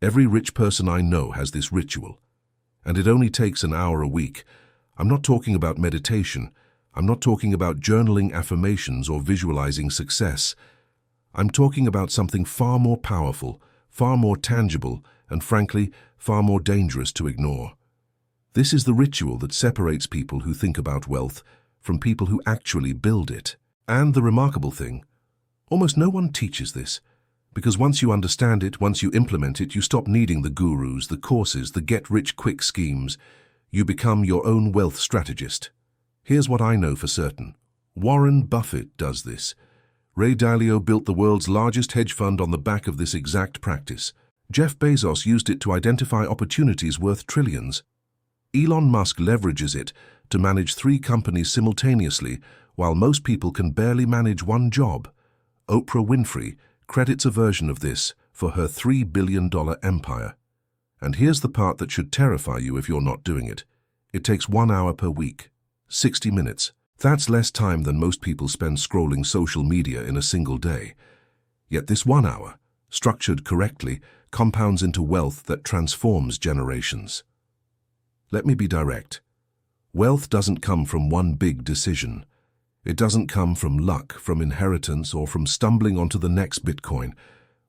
Every rich person I know has this ritual, and it only takes an hour a week. I'm not talking about meditation. I'm not talking about journaling affirmations or visualizing success. I'm talking about something far more powerful, far more tangible, and frankly, far more dangerous to ignore. This is the ritual that separates people who think about wealth from people who actually build it. And the remarkable thing, almost no one teaches this, because once you understand it, once you implement it, you stop needing the gurus, the courses, the get-rich-quick schemes. You become your own wealth strategist. Here's what I know for certain. Warren Buffett does this. Ray Dalio built the world's largest hedge fund on the back of this exact practice. Jeff Bezos used it to identify opportunities worth trillions. Elon Musk leverages it to manage 3 companies simultaneously, while most people can barely manage one job. Oprah Winfrey credits a version of this for her $3 billion empire. And here's the part that should terrify you if you're not doing it. It takes 1 hour per week, 60 minutes. That's less time than most people spend scrolling social media in a single day. Yet this 1 hour, structured correctly, compounds into wealth that transforms generations. Let me be direct. Wealth doesn't come from one big decision. It doesn't come from luck, from inheritance, or from stumbling onto the next Bitcoin.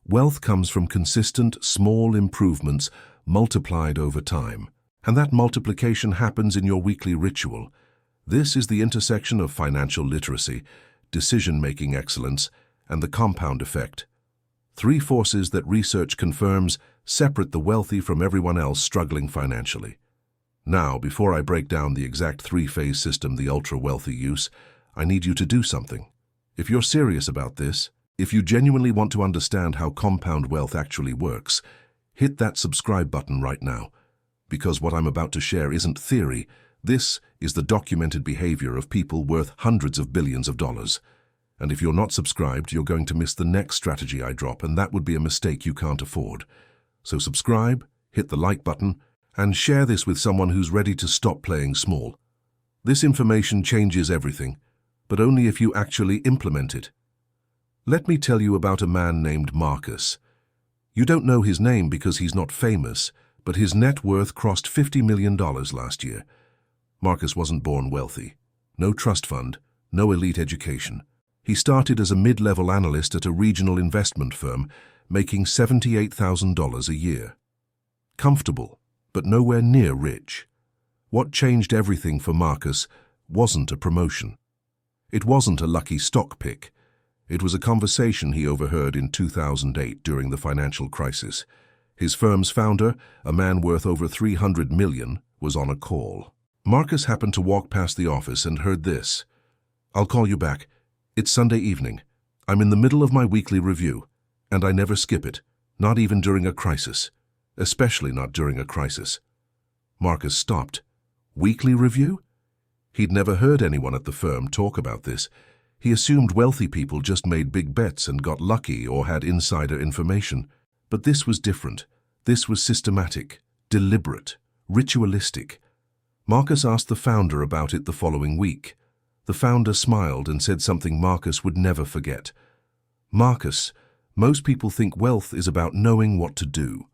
Wealth comes from consistent, small improvements multiplied over time. And that multiplication happens in your weekly ritual. This is the intersection of financial literacy, decision-making excellence, and the compound effect. 3 forces that research confirms separate the wealthy from everyone else struggling financially. Now, before I break down the exact 3-phase system the ultra-wealthy use, I need you to do something. If you're serious about this, if you genuinely want to understand how compound wealth actually works, hit that subscribe button right now. Because what I'm about to share isn't theory. This is the documented behavior of people worth hundreds of billions of dollars. And if you're not subscribed, you're going to miss the next strategy I drop, and that would be a mistake you can't afford. So subscribe, hit the like button, and share this with someone who's ready to stop playing small. This information changes everything, but only if you actually implement it. Let me tell you about a man named Marcus. You don't know his name because he's not famous, but his net worth crossed $50 million last year. Marcus wasn't born wealthy. No trust fund, no elite education. He started as a mid-level analyst at a regional investment firm, making $78,000 a year. Comfortable, but nowhere near rich. What changed everything for Marcus wasn't a promotion. It wasn't a lucky stock pick. It was a conversation he overheard in 2008 during the financial crisis. His firm's founder, a man worth over $300 million, was on a call. Marcus happened to walk past the office and heard this. "I'll call you back. It's Sunday evening. I'm in the middle of my weekly review, and I never skip it, not even during a crisis. Especially not during a crisis." Marcus stopped. Weekly review? He'd never heard anyone at the firm talk about this. He assumed wealthy people just made big bets and got lucky or had insider information. But this was different. This was systematic, deliberate, ritualistic. Marcus asked the founder about it the following week. The founder smiled and said something Marcus would never forget. "Marcus, most people think wealth is about knowing what to do.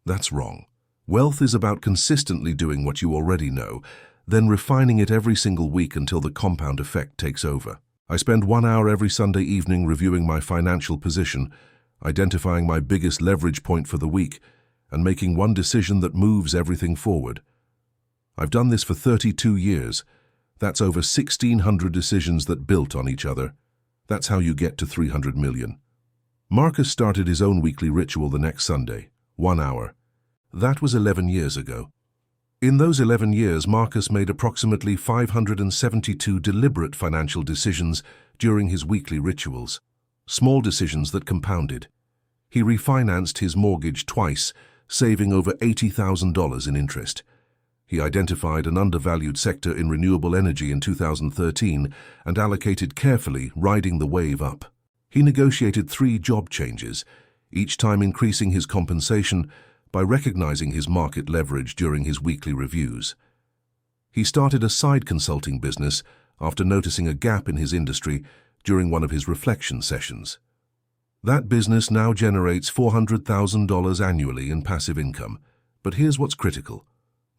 That's wrong. Wealth is about consistently doing what you already know, then refining it every single week until the compound effect takes over. I spend 1 hour every Sunday evening reviewing my financial position, identifying my biggest leverage point for the week, and making one decision that moves everything forward. I've done this for 32 years. That's over 1,600 decisions that built on each other. That's how you get to 300 million. Marcus started his own weekly ritual the next Sunday, 1 hour. That was 11 years ago. In those 11 years, Marcus made approximately 572 deliberate financial decisions during his weekly rituals. Small decisions that compounded. He refinanced his mortgage twice, saving over $80,000 in interest. He identified an undervalued sector in renewable energy in 2013 and allocated carefully, riding the wave up. He negotiated 3 job changes, each time increasing his compensation by recognizing his market leverage during his weekly reviews. He started a side consulting business after noticing a gap in his industry during one of his reflection sessions. That business now generates $400,000 annually in passive income. But here's what's critical.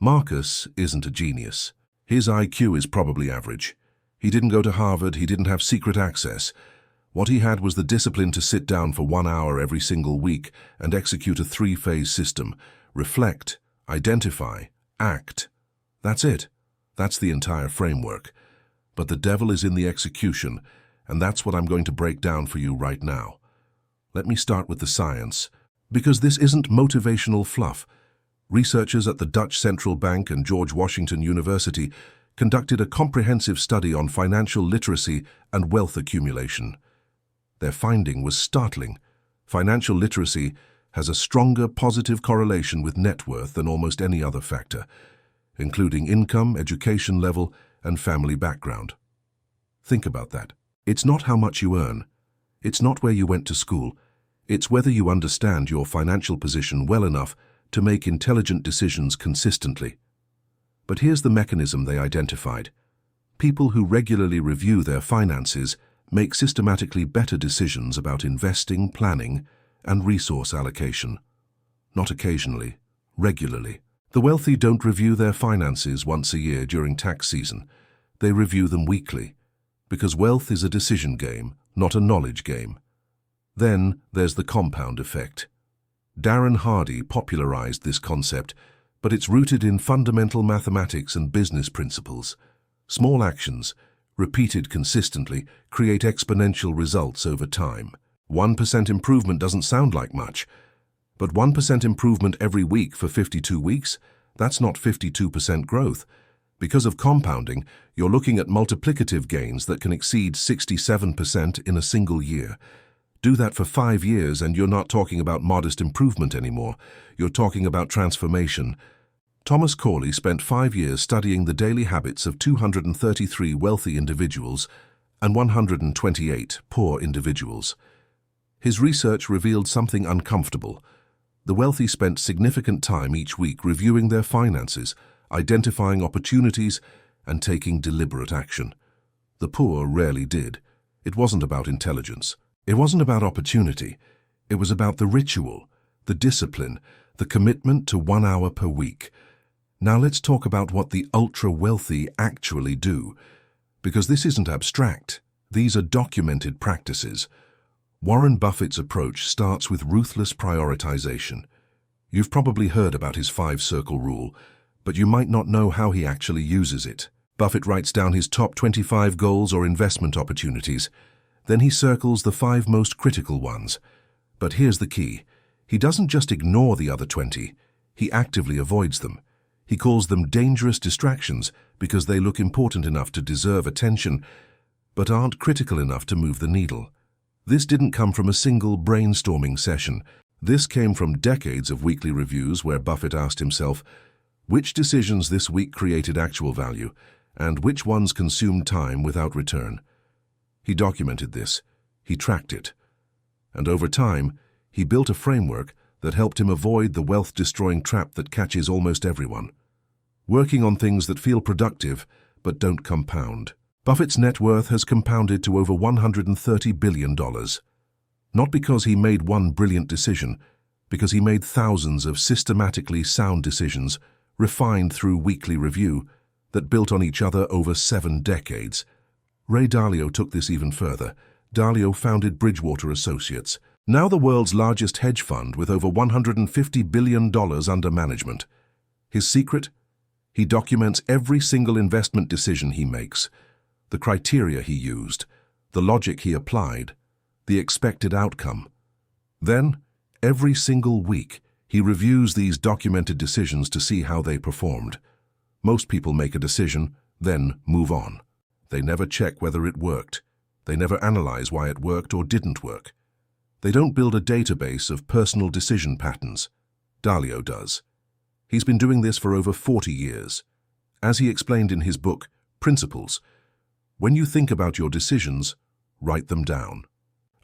Marcus isn't a genius. His IQ is probably average. He didn't go to Harvard, he didn't have secret access. What he had was the discipline to sit down for 1 hour every single week and execute a 3-phase system. Reflect, identify, act. That's it. That's the entire framework. But the devil is in the execution, and that's what I'm going to break down for you right now. Let me start with the science, because this isn't motivational fluff. Researchers at the Dutch Central Bank and George Washington University conducted a comprehensive study on financial literacy and wealth accumulation. Their finding was startling. Financial literacy has a stronger positive correlation with net worth than almost any other factor, including income, education level, and family background. Think about that. It's not how much you earn. It's not where you went to school. It's whether you understand your financial position well enough to make intelligent decisions consistently. But here's the mechanism they identified. People who regularly review their finances make systematically better decisions about investing, planning, and resource allocation. Not occasionally, regularly. The wealthy don't review their finances once a year during tax season. They review them weekly, because wealth is a decision game, not a knowledge game. Then there's the compound effect. Darren Hardy popularized this concept, but it's rooted in fundamental mathematics and business principles. Small actions, repeated consistently, create exponential results over time. 1% improvement doesn't sound like much, but 1% improvement every week for 52 weeks, that's not 52% growth. Because of compounding, you're looking at multiplicative gains that can exceed 67% in a single year. Do that for 5 years and you're not talking about modest improvement anymore. You're talking about transformation. Thomas Corley spent 5 years studying the daily habits of 233 wealthy individuals and 128 poor individuals. His research revealed something uncomfortable. The wealthy spent significant time each week reviewing their finances, identifying opportunities, and taking deliberate action. The poor rarely did. It wasn't about intelligence. It wasn't about opportunity. It was about the ritual, the discipline, the commitment to 1 hour per week. Now let's talk about what the ultra-wealthy actually do, because this isn't abstract. These are documented practices. Warren Buffett's approach starts with ruthless prioritization. You've probably heard about his 5-circle rule, but you might not know how he actually uses it. Buffett writes down his top 25 goals or investment opportunities. Then he circles the 5 most critical ones. But here's the key. He doesn't just ignore the other 20. He actively avoids them. He calls them dangerous distractions because they look important enough to deserve attention, but aren't critical enough to move the needle. This didn't come from a single brainstorming session. This came from decades of weekly reviews where Buffett asked himself, which decisions this week created actual value, and which ones consumed time without return? He documented this, he tracked it, and over time, he built a framework that helped him avoid the wealth-destroying trap that catches almost everyone. Working on things that feel productive but don't compound. Buffett's net worth has compounded to over $130 billion. Not because he made one brilliant decision, because he made thousands of systematically sound decisions, refined through weekly review, that built on each other over 7 decades. Ray Dalio took this even further. Dalio founded Bridgewater Associates, now the world's largest hedge fund with over $150 billion under management. His secret? He documents every single investment decision he makes, the criteria he used, the logic he applied, the expected outcome. Then, every single week, he reviews these documented decisions to see how they performed. Most people make a decision, then move on. They never check whether it worked. They never analyze why it worked or didn't work. They don't build a database of personal decision patterns. Dalio does. He's been doing this for over 40 years. As he explained in his book, Principles, when you think about your decisions, write them down.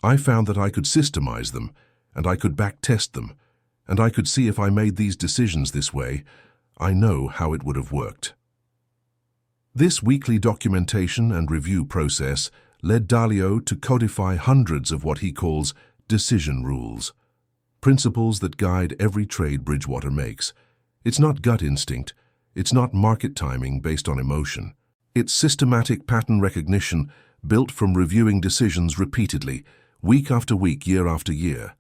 I found that I could systemize them, and I could backtest them, and I could see if I made these decisions this way, I know how it would have worked. This weekly documentation and review process led Dalio to codify hundreds of what he calls Decision rules. Principles that guide every trade Bridgewater makes. It's not gut instinct. It's not market timing based on emotion. It's systematic pattern recognition built from reviewing decisions repeatedly, week after week, year after year.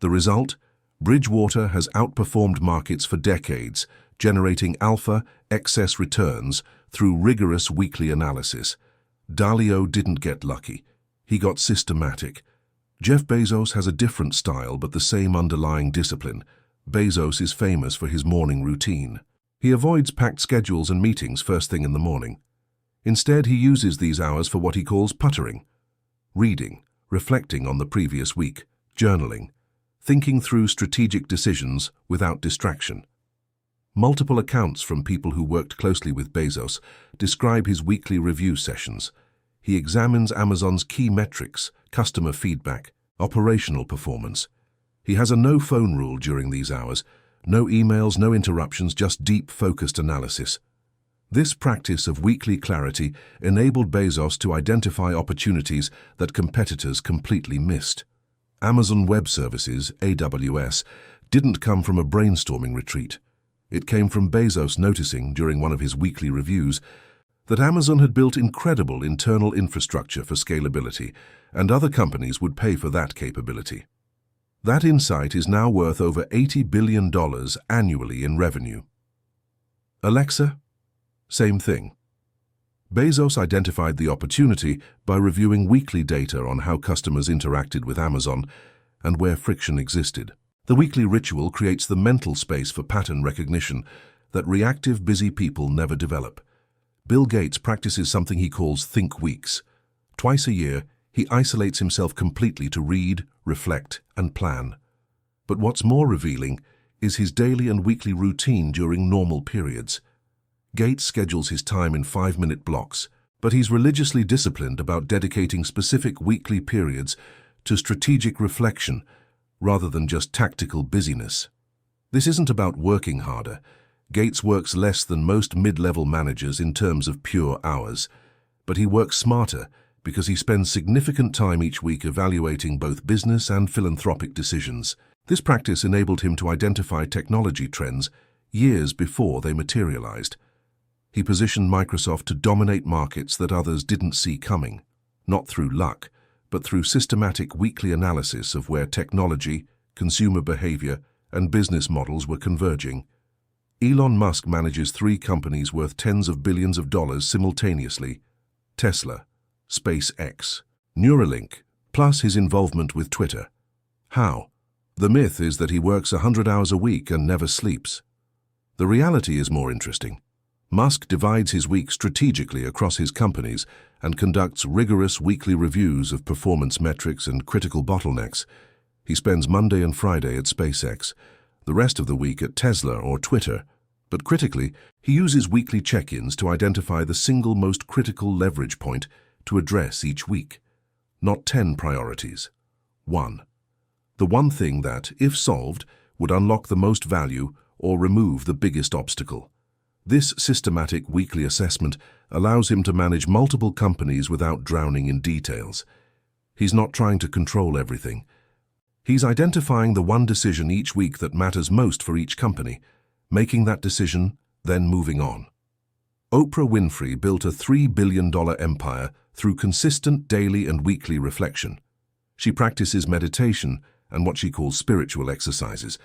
The result? Bridgewater has outperformed markets for decades, generating alpha, excess returns through rigorous weekly analysis. Dalio didn't get lucky. He got systematic. Jeff Bezos has a different style but the same underlying discipline. Bezos is famous for his morning routine. He avoids packed schedules and meetings first thing in the morning. Instead, he uses these hours for what he calls puttering, reading, reflecting on the previous week, journaling, thinking through strategic decisions without distraction. Multiple accounts from people who worked closely with Bezos describe his weekly review sessions. He examines Amazon's key metrics, customer feedback, operational performance. He has a no-phone rule during these hours. No emails, no interruptions, just deep, focused analysis. This practice of weekly clarity enabled Bezos to identify opportunities that competitors completely missed. Amazon Web Services, AWS, didn't come from a brainstorming retreat. It came from Bezos noticing, during one of his weekly reviews, that Amazon had built incredible internal infrastructure for scalability, and other companies would pay for that capability. That insight is now worth over $80 billion annually in revenue. Alexa? Same thing. Bezos identified the opportunity by reviewing weekly data on how customers interacted with Amazon and where friction existed. The weekly ritual creates the mental space for pattern recognition that reactive, busy people never develop. Bill Gates practices something he calls think weeks. Twice a year, he isolates himself completely to read, reflect, and plan. But what's more revealing is his daily and weekly routine during normal periods. Gates schedules his time in 5-minute blocks, but he's religiously disciplined about dedicating specific weekly periods to strategic reflection rather than just tactical busyness. This isn't about working harder. Gates works less than most mid-level managers in terms of pure hours, but he works smarter because he spends significant time each week evaluating both business and philanthropic decisions. This practice enabled him to identify technology trends years before they materialized. He positioned Microsoft to dominate markets that others didn't see coming, not through luck, but through systematic weekly analysis of where technology, consumer behavior, and business models were converging. Elon Musk manages 3 companies worth tens of billions of dollars simultaneously: Tesla, SpaceX, Neuralink, plus his involvement with Twitter. How? The myth is that he works 100 hours a week and never sleeps. The reality is more interesting. Musk divides his week strategically across his companies and conducts rigorous weekly reviews of performance metrics and critical bottlenecks. He spends Monday and Friday at SpaceX, the rest of the week at Tesla or Twitter. But critically, he uses weekly check-ins to identify the single most critical leverage point to address each week. Not 10 priorities. 1. The one thing that, if solved, would unlock the most value or remove the biggest obstacle. This systematic weekly assessment allows him to manage multiple companies without drowning in details. He's not trying to control everything. He's identifying the one decision each week that matters most for each company, making that decision, then moving on. Oprah Winfrey built a $3 billion empire through consistent daily and weekly reflection. She practices meditation and what she calls spiritual exercises.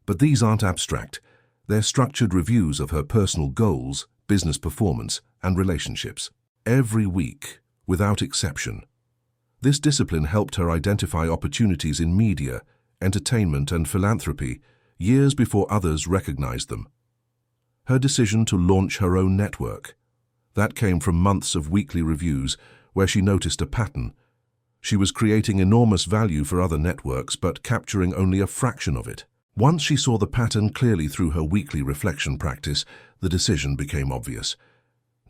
But these aren't abstract. They're structured reviews of her personal goals, business performance, and relationships. Every week, without exception. This discipline helped her identify opportunities in media, entertainment, and philanthropy years before others recognized them. Her decision to launch her own network. That came from months of weekly reviews where she noticed a pattern. She was creating enormous value for other networks but capturing only a fraction of it. Once she saw the pattern clearly through her weekly reflection practice, the decision became obvious.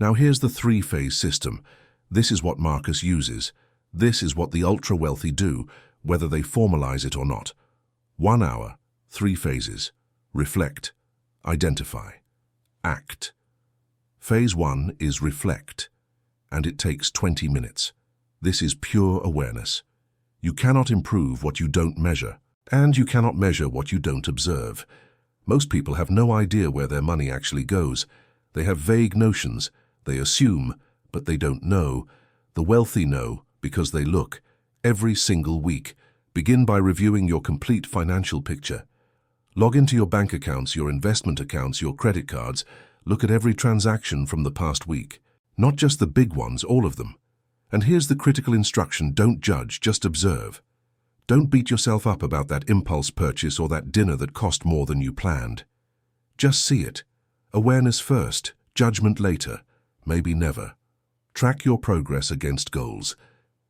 Now here's the 3-phase system. This is what Marcus uses. This is what the ultra-wealthy do, whether they formalize it or not. 1 hour, 3 phases. Reflect, identify, act. Phase 1 is reflect, and it takes 20 minutes. This is pure awareness. You cannot improve what you don't measure, and you cannot measure what you don't observe. Most people have no idea where their money actually goes. They have vague notions. They assume, but they don't know. The wealthy know because they look. Every single week, begin by reviewing your complete financial picture. Log into your bank accounts, your investment accounts, your credit cards. Look at every transaction from the past week. Not just the big ones, all of them. And here's the critical instruction: don't judge, just observe. Don't beat yourself up about that impulse purchase or that dinner that cost more than you planned. Just see it. Awareness first, judgment later, maybe never. Track your progress against goals.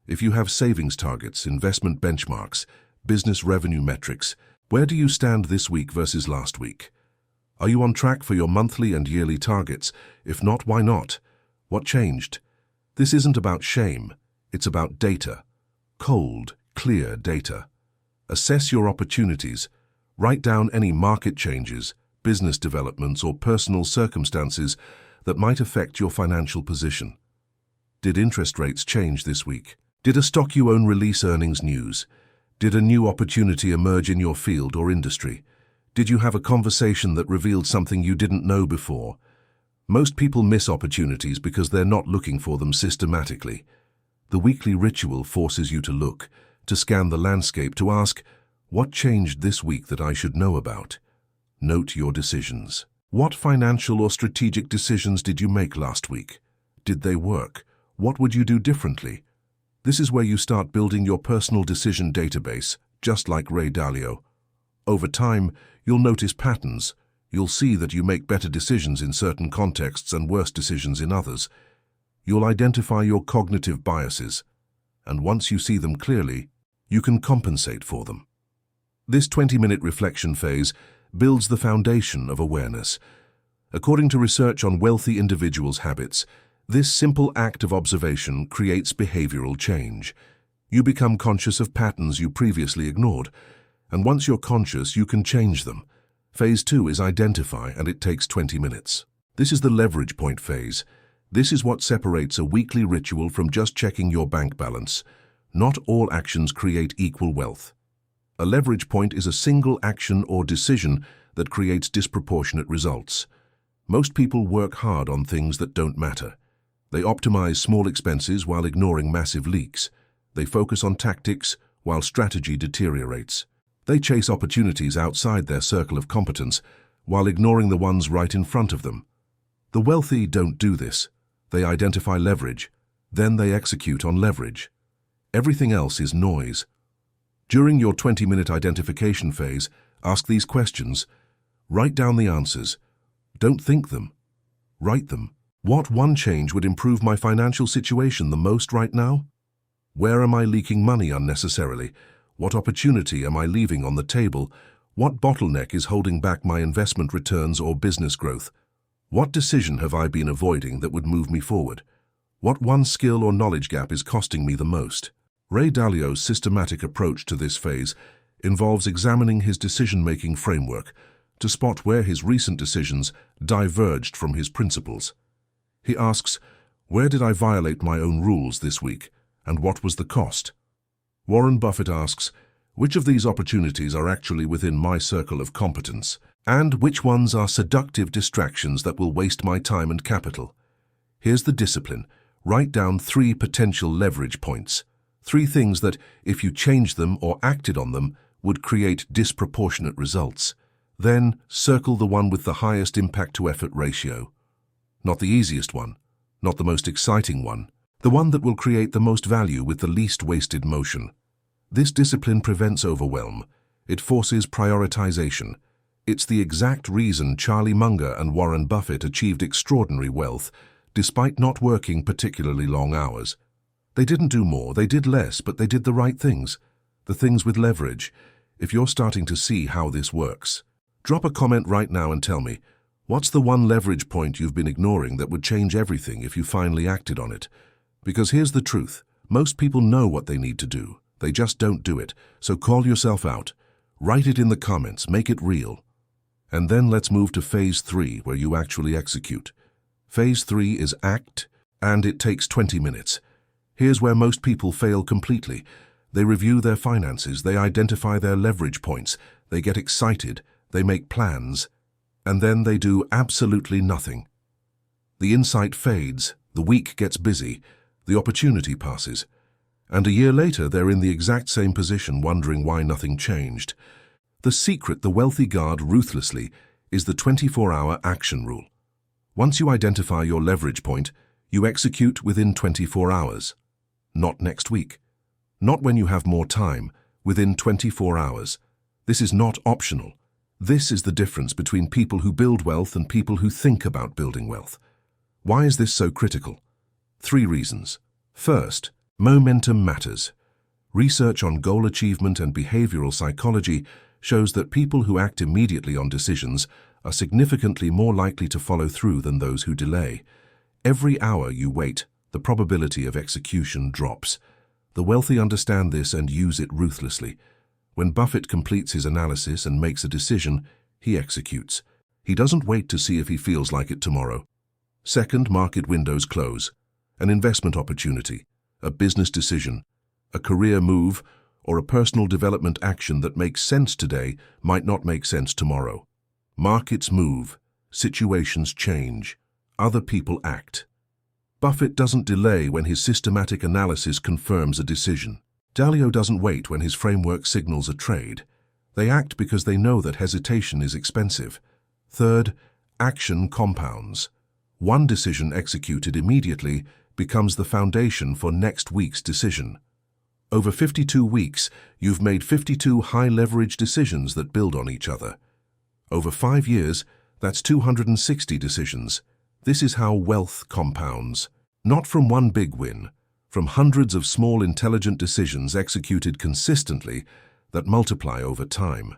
If you have savings targets, investment benchmarks, business revenue metrics, where do you stand this week versus last week? Are you on track for your monthly and yearly targets? If not, why not? What changed? This isn't about shame, it's about data. Cold, clear data. Assess your opportunities. Write down any market changes, business developments, or personal circumstances that might affect your financial position. Did interest rates change this week? Did a stock you own release earnings news? Did a new opportunity emerge in your field or industry? Did you have a conversation that revealed something you didn't know before? Most people miss opportunities because they're not looking for them systematically. The weekly ritual forces you to look, to scan the landscape, to ask, what changed this week that I should know about? Note your decisions. What financial or strategic decisions did you make last week? Did they work? What would you do differently? This is where you start building your personal decision database, just like Ray Dalio. Over time, you'll notice patterns. You'll see that you make better decisions in certain contexts and worse decisions in others. You'll identify your cognitive biases, and once you see them clearly, you can compensate for them. This 20-minute reflection phase builds the foundation of awareness. According to research on wealthy individuals' habits, this simple act of observation creates behavioral change. You become conscious of patterns you previously ignored, and once you're conscious, you can change them. Phase 2 is identify, and it takes 20 minutes. This is the leverage point phase. This is what separates a weekly ritual from just checking your bank balance. Not all actions create equal wealth. A leverage point is a single action or decision that creates disproportionate results. Most people work hard on things that don't matter. They optimize small expenses while ignoring massive leaks. They focus on tactics while strategy deteriorates. They chase opportunities outside their circle of competence while ignoring the ones right in front of them. The wealthy don't do this. They identify leverage, then they execute on leverage. Everything else is noise. During your 20-minute identification phase, ask these questions. Write down the answers. Don't think them. Write them. What one change would improve my financial situation the most right now? Where am I leaking money unnecessarily? What opportunity am I leaving on the table? What bottleneck is holding back my investment returns or business growth? What decision have I been avoiding that would move me forward? What one skill or knowledge gap is costing me the most? Ray Dalio's systematic approach to this phase involves examining his decision-making framework to spot where his recent decisions diverged from his principles. He asks, where did I violate my own rules this week, and what was the cost? Warren Buffett asks, which of these opportunities are actually within my circle of competence, and which ones are seductive distractions that will waste my time and capital? Here's the discipline. Write down 3 potential leverage points. 3 things that, if you changed them or acted on them, would create disproportionate results. Then, circle the one with the highest impact-to-effort ratio. Not the easiest one, not the most exciting one, the one that will create the most value with the least wasted motion. This discipline prevents overwhelm. It forces prioritization. It's the exact reason Charlie Munger and Warren Buffett achieved extraordinary wealth, despite not working particularly long hours. They didn't do more, they did less, but they did the right things. The things with leverage. If you're starting to see how this works, drop a comment right now and tell me, what's the one leverage point you've been ignoring that would change everything if you finally acted on it? Because here's the truth. Most people know what they need to do. They just don't do it. So call yourself out. Write it in the comments. Make it real. And then let's move to phase 3, where you actually execute. Phase 3 is act, and it takes 20 minutes. Here's where most people fail completely. They review their finances, they identify their leverage points, they get excited, they make plans, and then they do absolutely nothing. The insight fades, the week gets busy, the opportunity passes, and a year later they're in the exact same position wondering why nothing changed. The secret the wealthy guard ruthlessly is the 24-hour action rule. Once you identify your leverage point, you execute within 24 hours. Not next week. Not when you have more time, within 24 hours. This is not optional. This is the difference between people who build wealth and people who think about building wealth. Why is this so critical? 3 reasons. First, momentum matters. Research on goal achievement and behavioral psychology shows that people who act immediately on decisions are significantly more likely to follow through than those who delay. Every hour you wait, the probability of execution drops. The wealthy understand this and use it ruthlessly. When Buffett completes his analysis and makes a decision, he executes. He doesn't wait to see if he feels like it tomorrow. Second, market windows close. An investment opportunity, a business decision, a career move, or a personal development action that makes sense today might not make sense tomorrow. Markets move, situations change, other people act. Buffett doesn't delay when his systematic analysis confirms a decision. Dalio doesn't wait when his framework signals a trade. They act because they know that hesitation is expensive. Third, action compounds. One decision executed immediately becomes the foundation for next week's decision. Over 52 weeks, you've made 52 high-leverage decisions that build on each other. Over 5 years, that's 260 decisions. This is how wealth compounds. Not from one big win, from hundreds of small intelligent decisions executed consistently that multiply over time.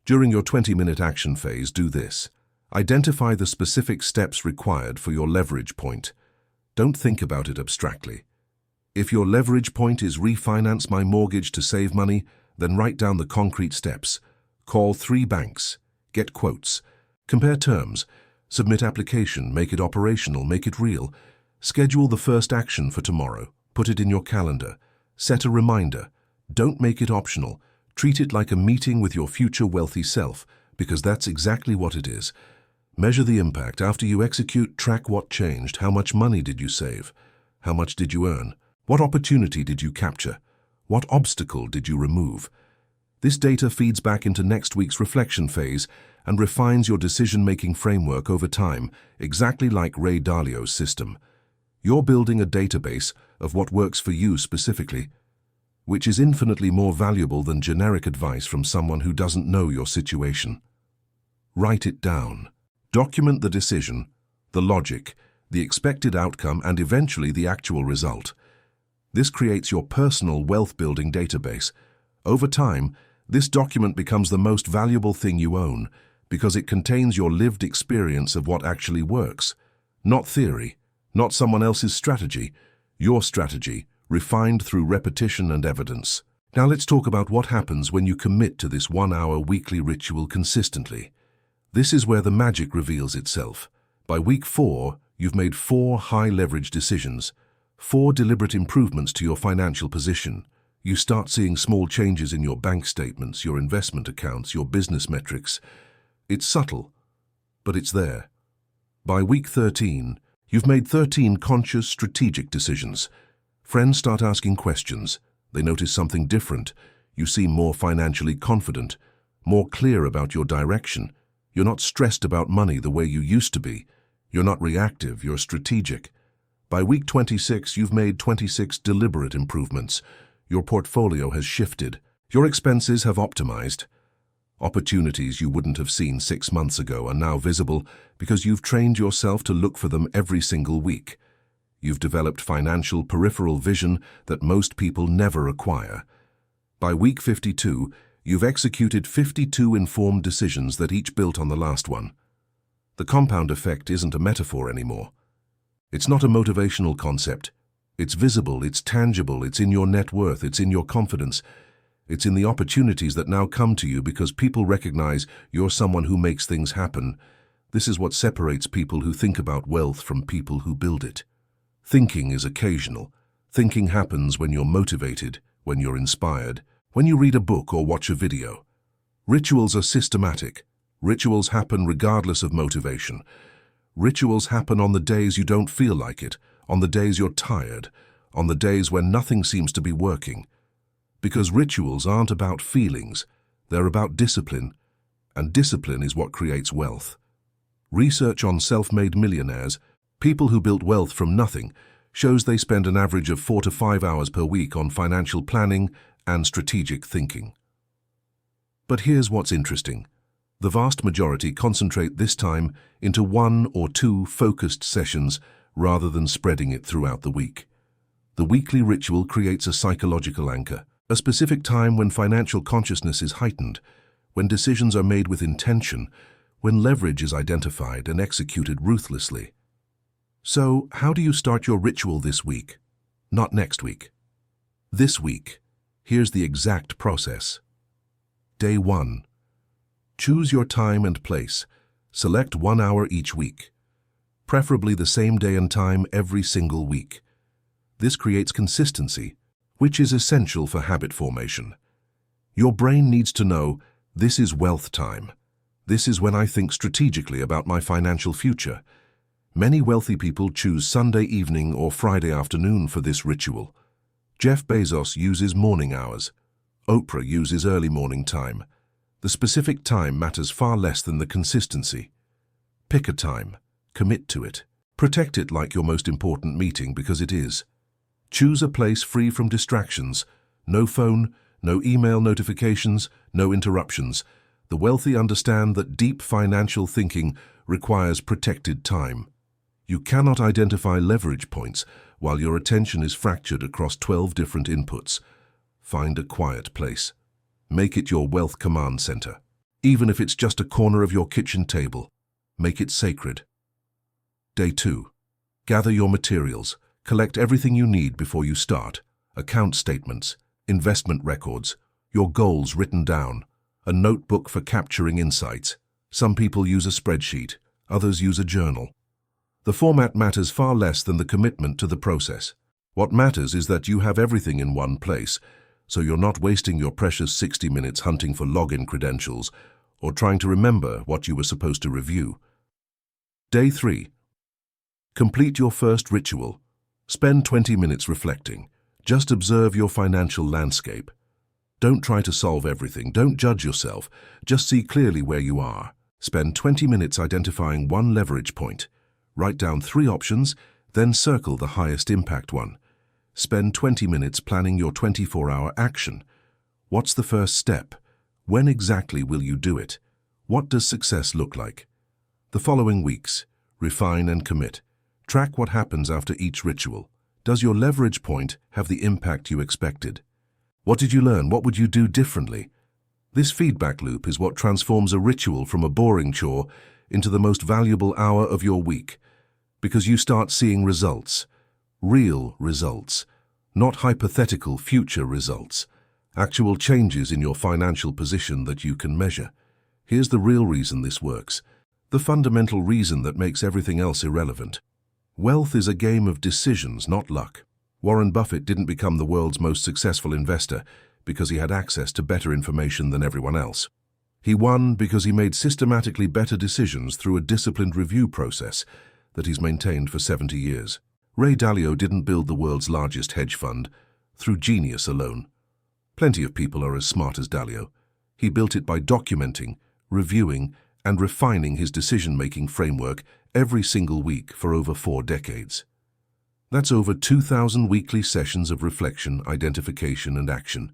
During your 20-minute action phase, do this. Identify the specific steps required for your leverage point. Don't think about it abstractly. If your leverage point is refinance my mortgage to save money, then write down the concrete steps. Call 3 banks. Get quotes. Compare terms. Submit application. Make it operational. Make it real. Schedule the first action for tomorrow. Put it in your calendar. Set a reminder. Don't make it optional. Treat it like a meeting with your future wealthy self, because that's exactly what it is. Measure the impact. After you execute, track what changed. How much money did you save? How much did you earn? What opportunity did you capture? What obstacle did you remove? This data feeds back into next week's reflection phase and refines your decision-making framework over time, exactly like Ray Dalio's system. You're building a database of what works for you specifically, which is infinitely more valuable than generic advice from someone who doesn't know your situation. Write it down. Document the decision, the logic, the expected outcome, and eventually the actual result. This creates your personal wealth-building database. Over time, this document becomes the most valuable thing you own because it contains your lived experience of what actually works. Not theory, not someone else's strategy, your strategy, refined through repetition and evidence. Now let's talk about what happens when you commit to this 1-hour weekly ritual consistently. This is where the magic reveals itself. By week 4, you've made 4 high-leverage decisions, 4 deliberate improvements to your financial position. You start seeing small changes in your bank statements, your investment accounts, your business metrics. It's subtle, but it's there. By week 13, you've made 13 conscious, strategic decisions. Friends start asking questions. They notice something different. You seem more financially confident, more clear about your direction. You're not stressed about money the way you used to be. You're not reactive, you're strategic. By week 26, you've made 26 deliberate improvements. Your portfolio has shifted. Your expenses have optimized. Opportunities you wouldn't have seen 6 months ago are now visible because you've trained yourself to look for them every single week. You've developed financial peripheral vision that most people never acquire. By week 52, you've executed 52 informed decisions that each built on the last one. The compound effect isn't a metaphor anymore. It's not a motivational concept. It's visible, it's tangible, it's in your net worth, it's in your confidence. It's in the opportunities that now come to you because people recognize you're someone who makes things happen. This is what separates people who think about wealth from people who build it. Thinking is occasional. Thinking happens when you're motivated, when you're inspired, when you read a book or watch a video. Rituals are systematic. Rituals happen regardless of motivation. Rituals happen on the days you don't feel like it, on the days you're tired, on the days when nothing seems to be working. Because rituals aren't about feelings, they're about discipline, and discipline is what creates wealth. Research on self-made millionaires, people who built wealth from nothing, shows they spend an average of 4 to 5 hours per week on financial planning and strategic thinking. But here's what's interesting. The vast majority concentrate this time into 1 or 2 focused sessions rather than spreading it throughout the week. The weekly ritual creates a psychological anchor, a specific time when financial consciousness is heightened, when decisions are made with intention, when leverage is identified and executed ruthlessly. So, how do you start your ritual this week? Not next week. This week. Here's the exact process. Day 1. Choose your time and place. Select 1 hour each week. Preferably the same day and time every single week. This creates consistency, which is essential for habit formation. Your brain needs to know, this is wealth time. This is when I think strategically about my financial future. Many wealthy people choose Sunday evening or Friday afternoon for this ritual. Jeff Bezos uses morning hours. Oprah uses early morning time. The specific time matters far less than the consistency. Pick a time. Commit to it. Protect it like your most important meeting because it is. Choose a place free from distractions. No phone, no email notifications, no interruptions. The wealthy understand that deep financial thinking requires protected time. You cannot identify leverage points while your attention is fractured across 12 different inputs. Find a quiet place. Make it your wealth command center. Even if it's just a corner of your kitchen table, make it sacred. Day 2. Gather your materials. Collect everything you need before you start. Account statements, investment records, your goals written down, a notebook for capturing insights. Some people use a spreadsheet, others use a journal. The format matters far less than the commitment to the process. What matters is that you have everything in one place, so you're not wasting your precious 60 minutes hunting for login credentials or trying to remember what you were supposed to review. Day 3. Complete your first ritual. Spend 20 minutes reflecting. Just observe your financial landscape. Don't try to solve everything. Don't judge yourself. Just see clearly where you are. Spend 20 minutes identifying one leverage point. Write down 3 options, then circle the highest impact one. Spend 20 minutes planning your 24-hour action. What's the first step? When exactly will you do it? What does success look like? The following weeks, refine and commit. Track what happens after each ritual. Does your leverage point have the impact you expected? What did you learn? What would you do differently? This feedback loop is what transforms a ritual from a boring chore into the most valuable hour of your week, because you start seeing results, real results, not hypothetical future results, actual changes in your financial position that you can measure. Here's the real reason this works, the fundamental reason that makes everything else irrelevant. Wealth is a game of decisions, not luck. Warren Buffett didn't become the world's most successful investor because he had access to better information than everyone else. He won because he made systematically better decisions through a disciplined review process that he's maintained for 70 years. Ray Dalio didn't build the world's largest hedge fund through genius alone. Plenty of people are as smart as Dalio. He built it by documenting, reviewing, and refining his decision-making framework every single week for over 4 decades. That's over 2,000 weekly sessions of reflection, identification, and action,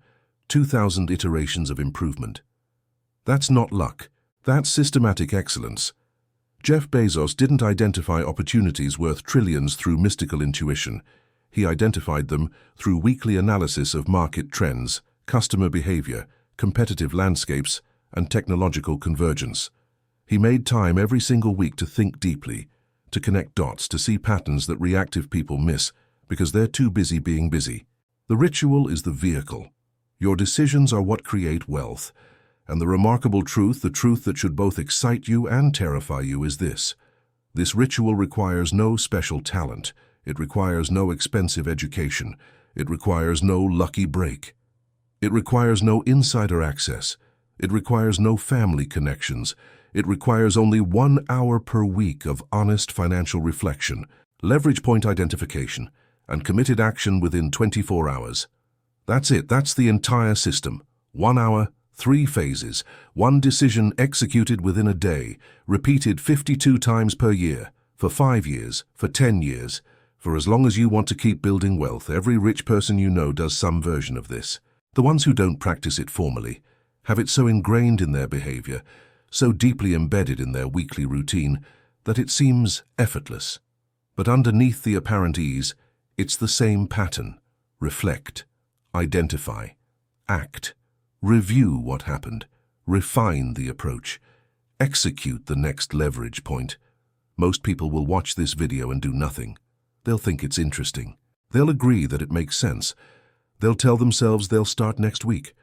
2,000 iterations of improvement. That's not luck. That's systematic excellence. Jeff Bezos didn't identify opportunities worth trillions through mystical intuition. He identified them through weekly analysis of market trends, customer behavior, competitive landscapes, and technological convergence. He made time every single week to think deeply, to connect dots, to see patterns that reactive people miss because they're too busy being busy. The ritual is the vehicle. Your decisions are what create wealth. And the remarkable truth, the truth that should both excite you and terrify you, is this. This ritual requires no special talent. It requires no expensive education. It requires no lucky break. It requires no insider access. It requires no family connections. It requires only 1 hour per week of honest financial reflection, leverage point identification, and committed action within 24 hours. That's it. That's the entire system. 1 hour, 3 phases, 1 decision executed within a day, repeated 52 times per year, for 5 years, for 10 years. For as long as you want to keep building wealth, every rich person you know does some version of this. The ones who don't practice it formally have it so ingrained in their behavior, so deeply embedded in their weekly routine, that it seems effortless. But underneath the apparent ease, it's the same pattern. Reflect, identify, act, review what happened, refine the approach, execute the next leverage point. Most people will watch this video and do nothing. They'll think it's interesting. They'll agree that it makes sense. They'll tell themselves they'll start next week,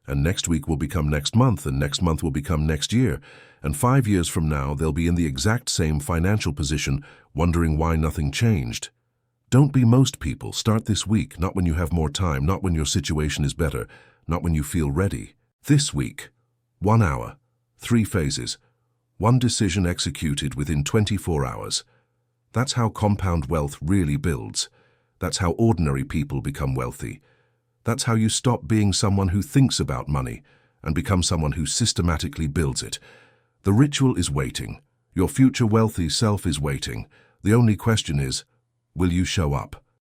and next week will become next month, and next month will become next year, and 5 years from now they'll be in the exact same financial position, wondering why nothing changed. Don't be most people. Start this week, not when you have more time, not when your situation is better, not when you feel ready. This week, 1 hour, 3 phases, 1 decision executed within 24 hours. That's how compound wealth really builds. That's how ordinary people become wealthy. That's how you stop being someone who thinks about money and become someone who systematically builds it. The ritual is waiting. Your future wealthy self is waiting. The only question is, will you show up?